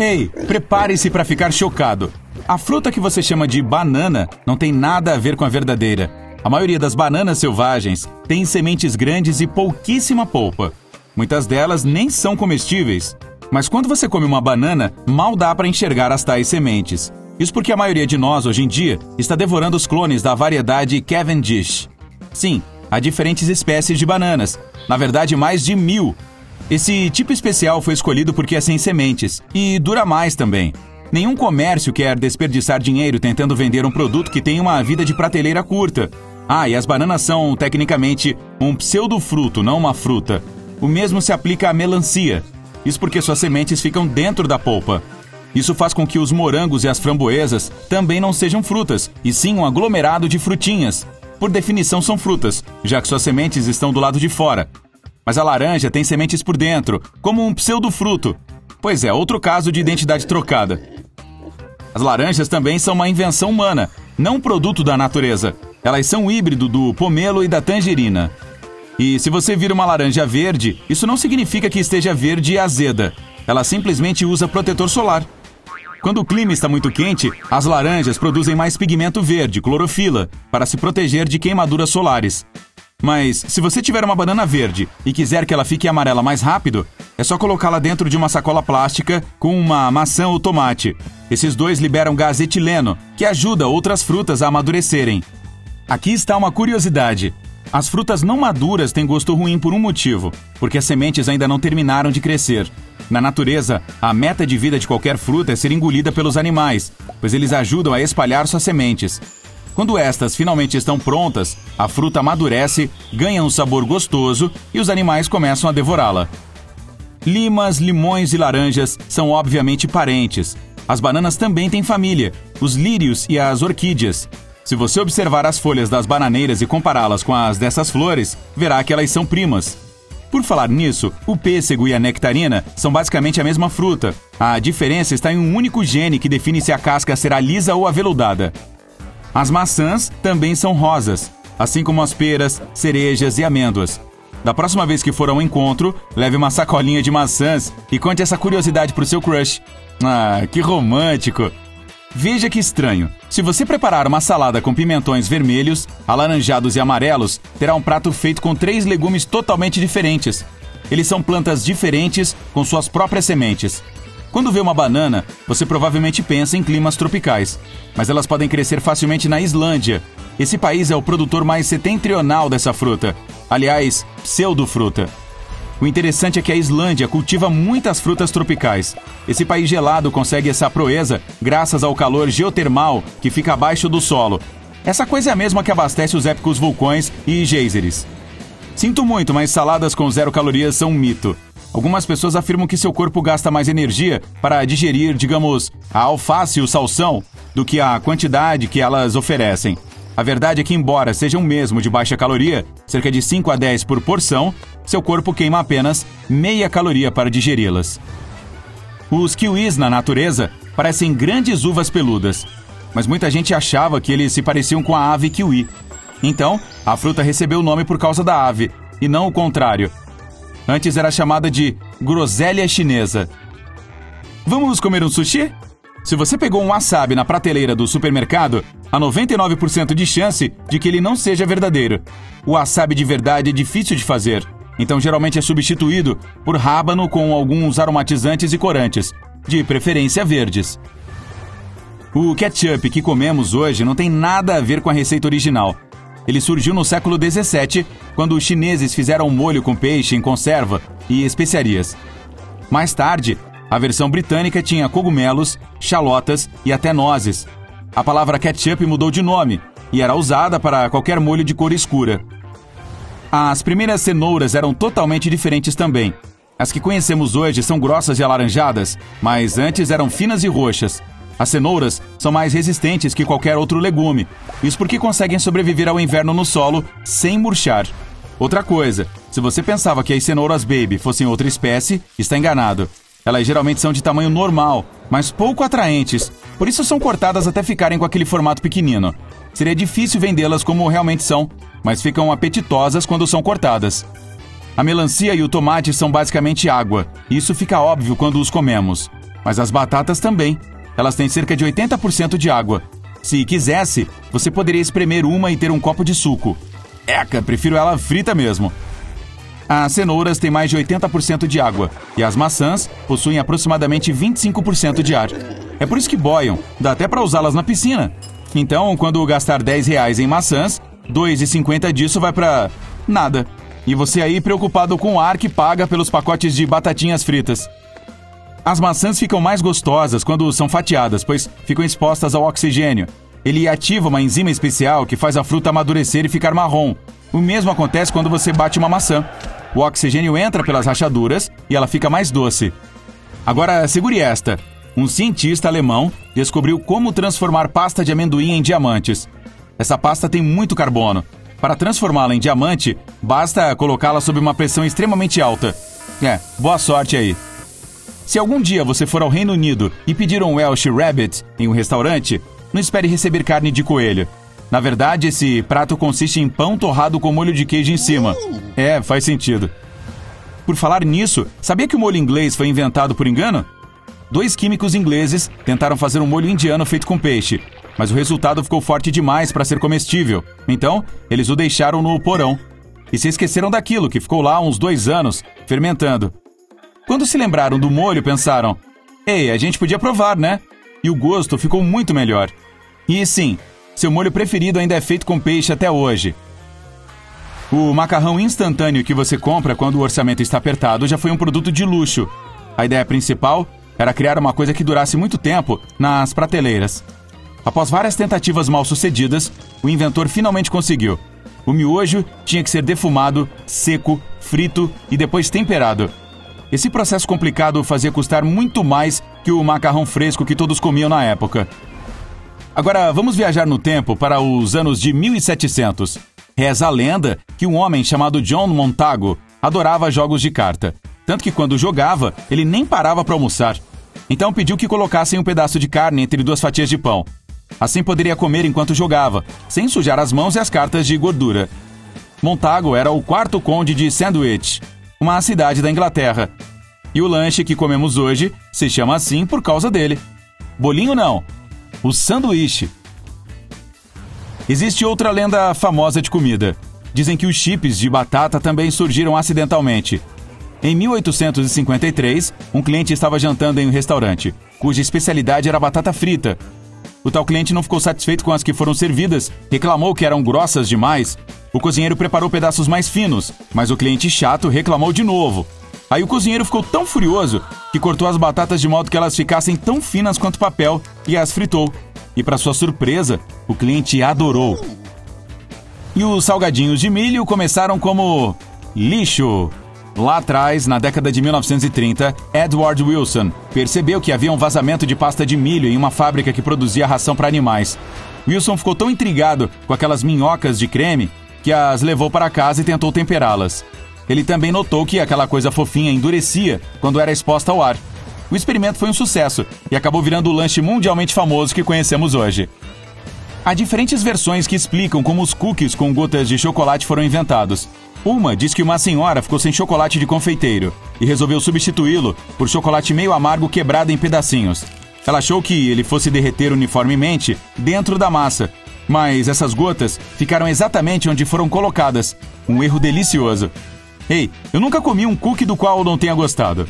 Ei, prepare-se para ficar chocado. A fruta que você chama de banana não tem nada a ver com a verdadeira. A maioria das bananas selvagens tem sementes grandes e pouquíssima polpa. Muitas delas nem são comestíveis. Mas quando você come uma banana, mal dá para enxergar as tais sementes. Isso porque a maioria de nós, hoje em dia, está devorando os clones da variedade Cavendish. Sim, há diferentes espécies de bananas. Na verdade, mais de 1000. Esse tipo especial foi escolhido porque é sem sementes e dura mais também. Nenhum comércio quer desperdiçar dinheiro tentando vender um produto que tem uma vida de prateleira curta. E as bananas são, tecnicamente, um pseudofruto, não uma fruta. O mesmo se aplica à melancia. Isso porque suas sementes ficam dentro da polpa. Isso faz com que os morangos e as framboesas também não sejam frutas, e sim um aglomerado de frutinhas. Por definição são frutas, já que suas sementes estão do lado de fora. Mas a laranja tem sementes por dentro, como um pseudofruto. Pois é, outro caso de identidade trocada. As laranjas também são uma invenção humana, não um produto da natureza. Elas são um híbrido do pomelo e da tangerina. E se você vira uma laranja verde, isso não significa que esteja verde e azeda. Ela simplesmente usa protetor solar. Quando o clima está muito quente, as laranjas produzem mais pigmento verde, clorofila, para se proteger de queimaduras solares. Mas, se você tiver uma banana verde e quiser que ela fique amarela mais rápido, é só colocá-la dentro de uma sacola plástica com uma maçã ou tomate. Esses dois liberam gás etileno, que ajuda outras frutas a amadurecerem. Aqui está uma curiosidade. As frutas não maduras têm gosto ruim por um motivo, porque as sementes ainda não terminaram de crescer. Na natureza, a meta de vida de qualquer fruta é ser engolida pelos animais, pois eles ajudam a espalhar suas sementes. Quando estas finalmente estão prontas, a fruta amadurece, ganha um sabor gostoso e os animais começam a devorá-la. Limas, limões e laranjas são obviamente parentes. As bananas também têm família, os lírios e as orquídeas. Se você observar as folhas das bananeiras e compará-las com as dessas flores, verá que elas são primas. Por falar nisso, o pêssego e a nectarina são basicamente a mesma fruta. A diferença está em um único gene que define se a casca será lisa ou aveludada. As maçãs também são rosas, assim como as peras, cerejas e amêndoas. Da próxima vez que for a um encontro, leve uma sacolinha de maçãs e conte essa curiosidade pro seu crush. Que romântico! Veja que estranho. Se você preparar uma salada com pimentões vermelhos, alaranjados e amarelos, terá um prato feito com 3 legumes totalmente diferentes. Eles são plantas diferentes com suas próprias sementes. Quando vê uma banana, você provavelmente pensa em climas tropicais, mas elas podem crescer facilmente na Islândia. Esse país é o produtor mais setentrional dessa fruta. Aliás, pseudofruta. O interessante é que a Islândia cultiva muitas frutas tropicais. Esse país gelado consegue essa proeza graças ao calor geotermal que fica abaixo do solo. Essa coisa é a mesma que abastece os épicos vulcões e geysers. Sinto muito, mas saladas com 0 calorias são um mito. Algumas pessoas afirmam que seu corpo gasta mais energia para digerir, digamos, a alface e o salsão do que a quantidade que elas oferecem. A verdade é que, embora sejam mesmo de baixa caloria, cerca de 5 a 10 por porção, seu corpo queima apenas meia caloria para digeri-las. Os kiwis na natureza parecem grandes uvas peludas, mas muita gente achava que eles se pareciam com a ave kiwi. Então, a fruta recebeu o nome por causa da ave, e não o contrário. Antes era chamada de groselha chinesa. Vamos comer um sushi? Se você pegou um wasabi na prateleira do supermercado, há 99% de chance de que ele não seja verdadeiro. O wasabi de verdade é difícil de fazer, então geralmente é substituído por rábano com alguns aromatizantes e corantes, de preferência verdes. O ketchup que comemos hoje não tem nada a ver com a receita original. Ele surgiu no século XVII, quando os chineses fizeram um molho com peixe em conserva e especiarias. Mais tarde, a versão britânica tinha cogumelos, chalotas e até nozes. A palavra ketchup mudou de nome e era usada para qualquer molho de cor escura. As primeiras cenouras eram totalmente diferentes também. As que conhecemos hoje são grossas e alaranjadas, mas antes eram finas e roxas. As cenouras são mais resistentes que qualquer outro legume, isso porque conseguem sobreviver ao inverno no solo sem murchar. Outra coisa, se você pensava que as cenouras baby fossem outra espécie, está enganado. Elas geralmente são de tamanho normal, mas pouco atraentes, por isso são cortadas até ficarem com aquele formato pequenino. Seria difícil vendê-las como realmente são, mas ficam apetitosas quando são cortadas. A melancia e o tomate são basicamente água, e isso fica óbvio quando os comemos. Mas as batatas também. Elas têm cerca de 80% de água. Se quisesse, você poderia espremer uma e ter um copo de suco. Eca, prefiro ela frita mesmo. As cenouras têm mais de 80% de água e as maçãs possuem aproximadamente 25% de ar. É por isso que boiam, dá até para usá-las na piscina. Então, quando gastar R$10 em maçãs, R$2,50 disso vai para nada. E você aí preocupado com o ar que paga pelos pacotes de batatinhas fritas. As maçãs ficam mais gostosas quando são fatiadas, pois ficam expostas ao oxigênio. Ele ativa uma enzima especial que faz a fruta amadurecer e ficar marrom. O mesmo acontece quando você bate uma maçã. O oxigênio entra pelas rachaduras e ela fica mais doce. Agora, segure esta. Um cientista alemão descobriu como transformar pasta de amendoim em diamantes. Essa pasta tem muito carbono. Para transformá-la em diamante, basta colocá-la sob uma pressão extremamente alta. Boa sorte aí. Se algum dia você for ao Reino Unido e pedir um Welsh Rabbit em um restaurante, não espere receber carne de coelho. Na verdade, esse prato consiste em pão torrado com molho de queijo em cima. Faz sentido. Por falar nisso, sabia que o molho inglês foi inventado por engano? 2 químicos ingleses tentaram fazer um molho indiano feito com peixe, mas o resultado ficou forte demais para ser comestível. Então, eles o deixaram no porão. E se esqueceram daquilo, que ficou lá uns 2 anos, fermentando. Quando se lembraram do molho, pensaram: a gente podia provar, né? E o gosto ficou muito melhor. E sim, seu molho preferido ainda é feito com peixe até hoje. O macarrão instantâneo que você compra quando o orçamento está apertado já foi um produto de luxo. A ideia principal era criar uma coisa que durasse muito tempo nas prateleiras. Após várias tentativas mal-sucedidas, o inventor finalmente conseguiu. O miojo tinha que ser defumado, seco, frito e depois temperado. Esse processo complicado fazia custar muito mais que o macarrão fresco que todos comiam na época. Agora, vamos viajar no tempo para os anos de 1700. Reza a lenda que um homem chamado John Montagu adorava jogos de carta. Tanto que quando jogava, ele nem parava para almoçar. Então pediu que colocassem um pedaço de carne entre 2 fatias de pão. Assim poderia comer enquanto jogava, sem sujar as mãos e as cartas de gordura. Montagu era o 4º conde de Sandwich, uma cidade da Inglaterra. E o lanche que comemos hoje se chama assim por causa dele. Bolinho não, o sanduíche. Existe outra lenda famosa de comida. Dizem que os chips de batata também surgiram acidentalmente. Em 1853, um cliente estava jantando em um restaurante, cuja especialidade era batata frita. O tal cliente não ficou satisfeito com as que foram servidas, reclamou que eram grossas demais. O cozinheiro preparou pedaços mais finos, mas o cliente chato reclamou de novo. Aí o cozinheiro ficou tão furioso que cortou as batatas de modo que elas ficassem tão finas quanto papel e as fritou. E para sua surpresa, o cliente adorou. E os salgadinhos de milho começaram como lixo. Lá atrás, na década de 1930, Edward Wilson percebeu que havia um vazamento de pasta de milho em uma fábrica que produzia ração para animais. Wilson ficou tão intrigado com aquelas minhocas de creme que as levou para casa e tentou temperá-las. Ele também notou que aquela coisa fofinha endurecia quando era exposta ao ar. O experimento foi um sucesso e acabou virando o lanche mundialmente famoso que conhecemos hoje. Há diferentes versões que explicam como os cookies com gotas de chocolate foram inventados. Uma diz que uma senhora ficou sem chocolate de confeiteiro e resolveu substituí-lo por chocolate meio amargo quebrado em pedacinhos. Ela achou que ele fosse derreter uniformemente dentro da massa, mas essas gotas ficaram exatamente onde foram colocadas. Um erro delicioso. Eu nunca comi um cookie do qual não tenha gostado.